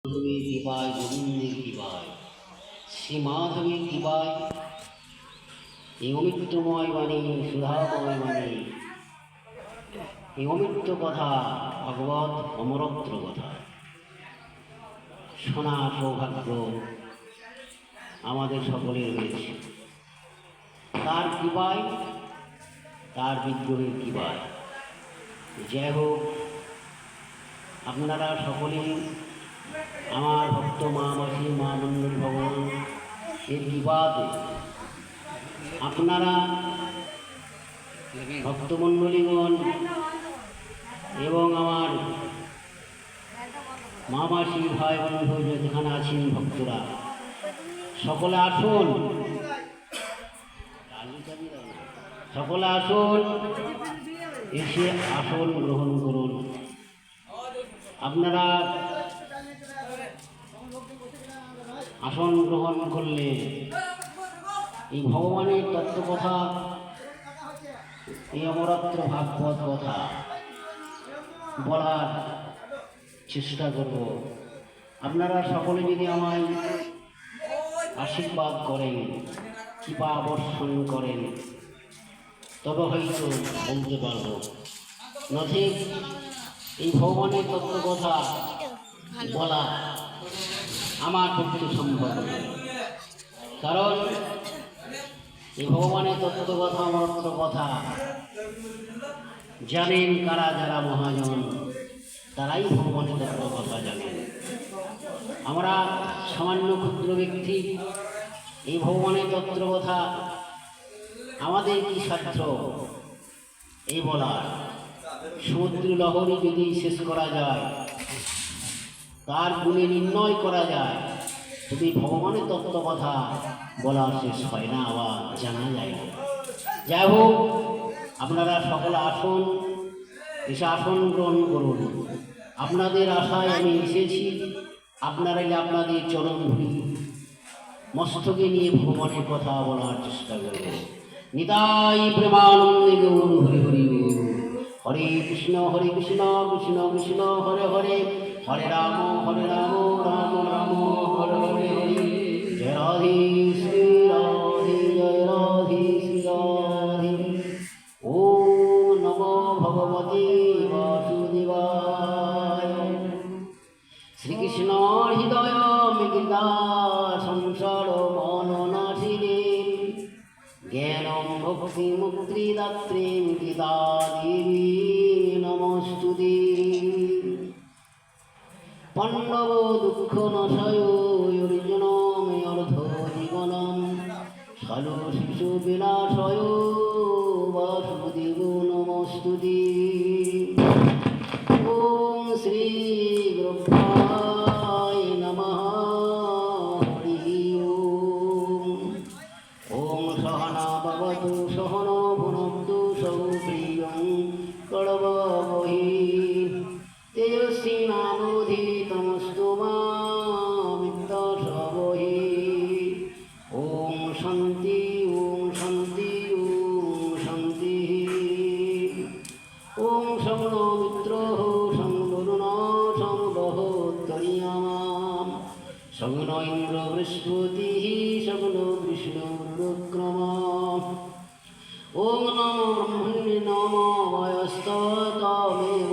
মাধবী কৃপায় গোবিন্দের কৃপায় শ্রী মাধবীর কৃপায় এই অমৃতময় বাণী সুধাময় বাণী এই অমৃত কথা ভগবত অমরত্র কথা শোনা সৌভাগ্য আমাদের সকলের হয়েছে। তার কৃপায়, তার বিদ্রোহের কৃপায় যাই হোক, আপনারা সকলেই আমার ভক্ত মা মাসি মা মন্ডল ভগবান এর কৃপাতে আপনারা ভক্তমণ্ডলীগণ এবং আমার মা মাসি ভাই বন্ধু যেখানে আছেন ভক্তরা সকলে আসুন, সকলে আসুন, এসে আসন গ্রহণ করুন। আপনারা আসন গ্রহণ করলে এই ভগবানের তত্ত্বকথা, এই অমরত্র ভাগবত কথা বলার চেষ্টা করব। আপনারা সকলে যদি আমায় আশীর্বাদ করেন, কৃপা বর্ষণ করেন, তবে হয়তো বলতে পারব, নথিক এই ভগবানের তত্ত্বকথা বলা আমার পক্ষে সম্ভব নয়। কারণ এই ভগবানের তত্ত্বকথা অমরত্র কথা জানেন কারা, যারা মহাজন তারাই ভগবানের তত্ত্বকথা জানেন। আমরা সামান্য ক্ষুদ্র ব্যক্তি, এই ভগবানের তত্ত্বকথা আমাদের কি সাধ্য এই বলার? সমুদ্র লহরী যদি শেষ করা যায়, তার গুণে নির্ণয় করা যায়, তবে ভগবানের তত্ত্বকথা বলা শেষ হয় না, আবার জানা যায় না। যাই হোক, আপনারা সকলে আসুন, এসে আসন গ্রহণ করুন। আপনাদের আশায় আমি এসেছি, আপনারা আপনাদের চরণ ধরি মস্তকে নিয়ে ভগবানের কথা বলার চেষ্টা করবেন। নিতাই প্রেমানন্দে গৌর হরি হরি। হরে কৃষ্ণ কৃষ্ণ কৃষ্ণ হরে হরে, হরে রাম রাম রাম হরে হরে। জয় রাধে শ্রী রাধে, জয় রাধে শ্রী রাধে। ওম নমো ভগবতে বাসুদেবায়। শ্রীকৃষ্ণ হৃদয় গীতা সংসার মননাশিরে, জ্ঞানম ভক্তি মুক্তি দাত্রে গীতা দেবী নমস্তুতে। পাণ্ডব দুঃখ নাশয় অর্জুন অর্ধ জীবনম, সালো শিশু বিনাশয় বাসুদেব নমস্তুতে। ওম শ্রী গুরুভ্যায় নমঃ। হরি ওম। ওম সহনা ভবতু সহনো ভুনক্তু সৌ প্রিয়ং কর্ববহি, তেজস্বিনাবধীতমস্তু মা বিদ্যাসবহি। ওম শান্তি ওম শান্তি ওম শান্তি। ওম শমনো মিত্রঃ সংবরুণা সংবহোত্তরীয়ামাম, শগুন ইন্দ্র বৃহস্পতিঃ শগুন বিষ্ণুরুক্রমঃ। ওম নমো ব্রহ্মণে নমো বয়স্তমেব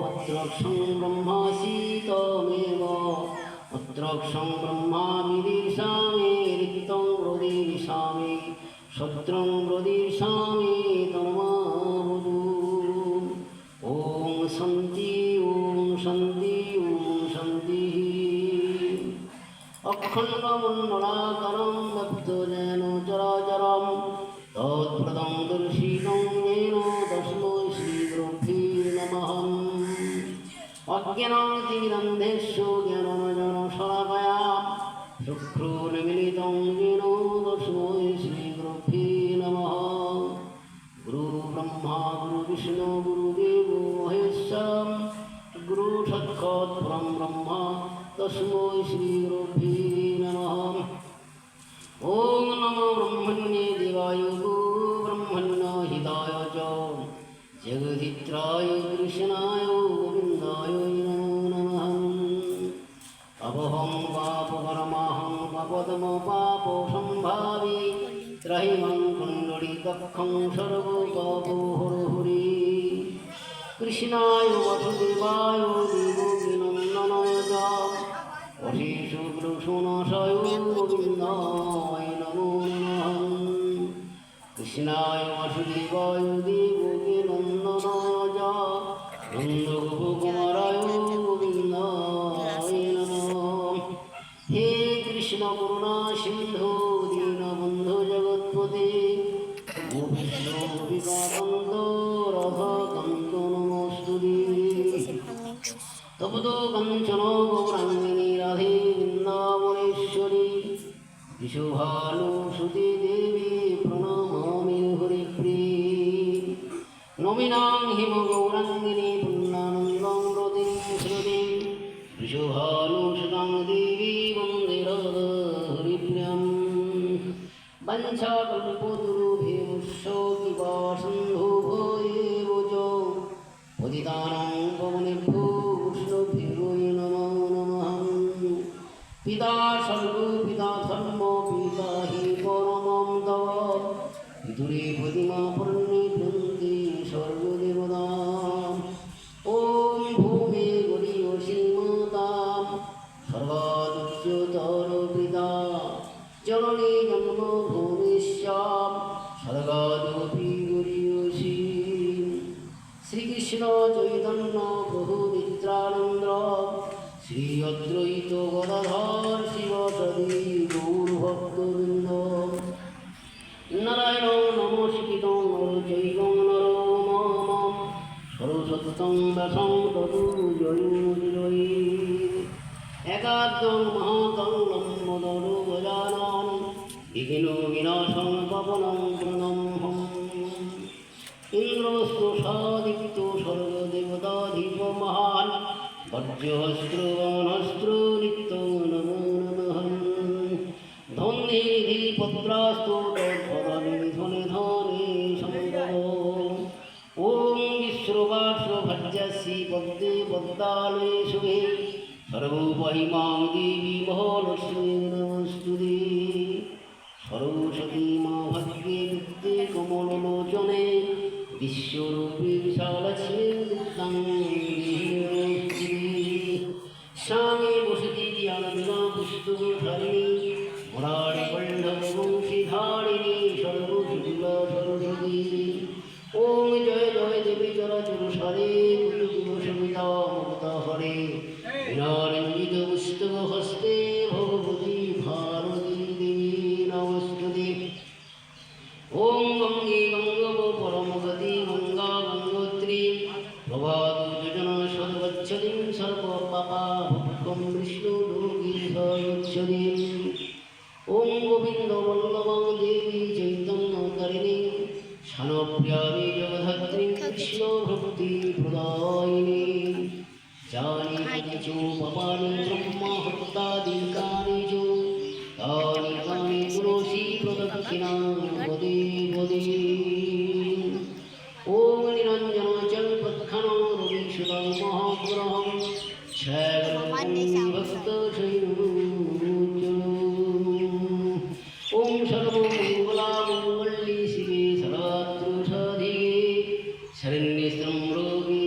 পত্রক্ষং ব্রহ্মাসি তমেব, পত্রক্ষং ব্রহ্মা বিদিশামি রিক্তং প্রদিশামি, শত্রুং প্রদিশামি তন্মাবধূ। ওম শান্তি ওম শান্তি ওম শান্তি। অখণ্ডমণ্ডলাকারং ব্যক্তজেন চরাচরম, তৎপ্রদং দর্শিतं येन তস্मै শ্রীগুরুভ্যো নমঃ। অজ্ঞানাতিমিরন্ধেষু জ্ঞানাঞ্জনশলাকয়া চক্ষুর্মিলিतं येन তস্मै শ্রীগুরুভ্যো নমঃ। গুরু ব্রহ্মা গুরু বিষ্ণু গুরুদেবো মহেশ্বর, গুরু সাক্ষাৎ পরম ব্রহ্ম তস্मै শ্রীগুরুভ্যো নমঃ। ওম নমো ব্রহ্মণ্যে দেবায় গো ব্রহ্মণ্য হিতায় চ, জগদ্ধিত্রায় কৃষ্ণায় গোবিন্দায় নমো নমঃ। পাপহং পাপকর্মাহং পাপদম পাপ সম্ভাবি ত্রহিমং কুণ্ডলিতক্ষং সর্ব পাপ হরি কৃষ্ণায় বাসুদেবায় দেবকী নন্দনায় চ অশেষু কৃষ্ণাশয় গোবিন্দায় নমো নমঃ কৃষ্ণায় বাসুদেবায় দেবকী নন্দনায় চ নন্দগোপকুমারায় গোবিন্দায় নমঃ হে কৃষ্ণ করুণা সিন্ধু দীনবন্ধু জগৎপতি বিকাকান্ত রাধাকান্ত নমস্তুতে তপতো কাঞ্চন গৌরাঙ্গিনী রাধে বৃন্দাবনেশ্বরী বিশুভানুসুতি দেবী প্রণমামি হরিপ্রিয়ে নমিনাং হিম গৌরাঙ্গিনী পুণ্যানন্দং রতিং শ্রুতিং বিশুভানুসুতাং দেবী বন্দে হরিপ্রিয়ম বঞ্ছাকল্পতরুভ্যশ্চ কৃপা সিন্ধুভ্যেব চ পতিতানাং পাবনেভ্यो বৈষ্ণবেভ্यो নমো নমঃ পিতা স্বর্গ পিতা ধর্ম পিতা হি পরমং তব পিতুরে প্রতিমা পূর্ণিভ্যন্তি সর্বদেবতা ওম ভূমে গরিয়সী মাতা সর্বাদুচ্যতর পিতা জননী জন্মভূমিশ্যাম স্বর্গাদপি গরিয়সী শ্রীকৃষ্ণ চৈতন্য প্রভু নিত্যানন্দ শ্রী অদ্বৈত গদাধর শিবসদি গৌরভক্তবৃন্দ নারায়ণ নমস্কৃতং নরচৈব নরোত্তমঃ সরস্বত্যং ব্যাসং ততু জয়োজয়ী একাদ্যং মহাতং লম্বোদরো গজানন বিঘ্ন বিনাশং পবनं প্রণম্যহম ইন্দ্রস্তু সাদিত্য স্বর্গদেবতাধীপ মহান বজ্রহস্ত্র বনহস্ত্র নিত্য নমো নমঃ ধন্যি পত্রাস্তু তৎপদানি ধনে ধনে সম্ভব ওম বিশ্ববাস্বভজ্যসি পদ্মে পদ্মালয়ে শুভে সর্বোপহিমাং দেবী মহালক্ষ্মী নমস্তুতে সরস্বতী মা ভাগ্যে বিদ্যে কমললোচনে বিশ্বরূপী বিশালক্ষ্মী নিত্যং স্বামী বসতি জ্ঞানবিনা পুস্তকধারিণী মুরারি বল্লভ বংশীধারিণী সর্বশুক্লা সরস্বতী ওম জয় জয় দেবী চরাচর সারে কুলকুলসমিতা মমতা হরে বিনারঞ্জিত পুস্তক হস্তে ভগবতী ভারতী দেবী নমস্তুতে ওম গঙ্গে গঙ্গব পরম গতি গঙ্গা গঙ্গোত্রী প্রভাত যোজনা সর্বচ্ছদিন সর্ব পাপা ভক্ষম বিষ্ণু দুর্গীর্ঘচ্ছদিন ওম গোবিন্দ বল্লভা দেবী চৈতন্যতারিণী স্থানপ্রিয়ামি জগধাত্রী কৃষ্ণ ভক্তি প্রদায়িনী জানি চো পাপানি ব্রহ্মা হত্যাদিকানি চো তানি তানি তুলসী প্রদক্ষিণা পদে পদে ওম নিরঞ্জনাচলপৎখনং রবিসুতং মহাগ্রহং ভক্ত ওম সর্বমঙ্গলা মঙ্গলী শিবে সর্বাত্মসাধিকে শরণ্যে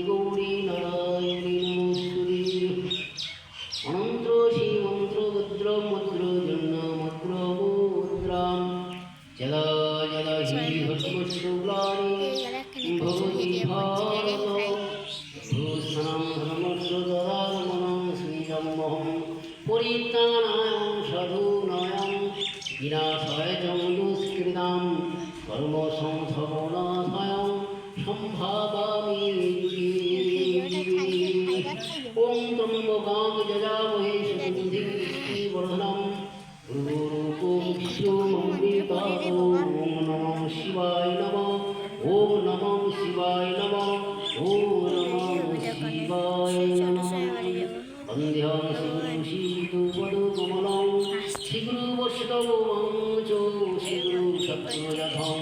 গৌরী নারায়ণী নমস্তুতে অনন্ত শ্রীমন্ত্র ভদ্র মদ্র জন্য মদ্র মুদ্রাম যদা যদা হি ভস্মশ্রুগ্লানি ভবতি ভারত ভূস্থাनं ধর্মস্য দদারমণং শ্রীজন্মহং পরিত্রাণায় সাধূনায় বিনাশায় চ দুষ্কৃতাং কর্মসংস্থবনাশায় সম্ভাবামি ওম ত্রম্বকাং যজামহে সুগন্ধিং পুষ্টিবর্ধনং উর্বরূপমৃত্যুমমৃতাৎ ওম নমঃ শিবায় নমঃ ওম নমঃ শিবায় নমঃ ওম নমঃ শিবায় নমঃ বন্দেহং শিবদূষিতপদকমলং শিগুরুবৈষ্ণবং চ শিগুরুসত্ত্বযথং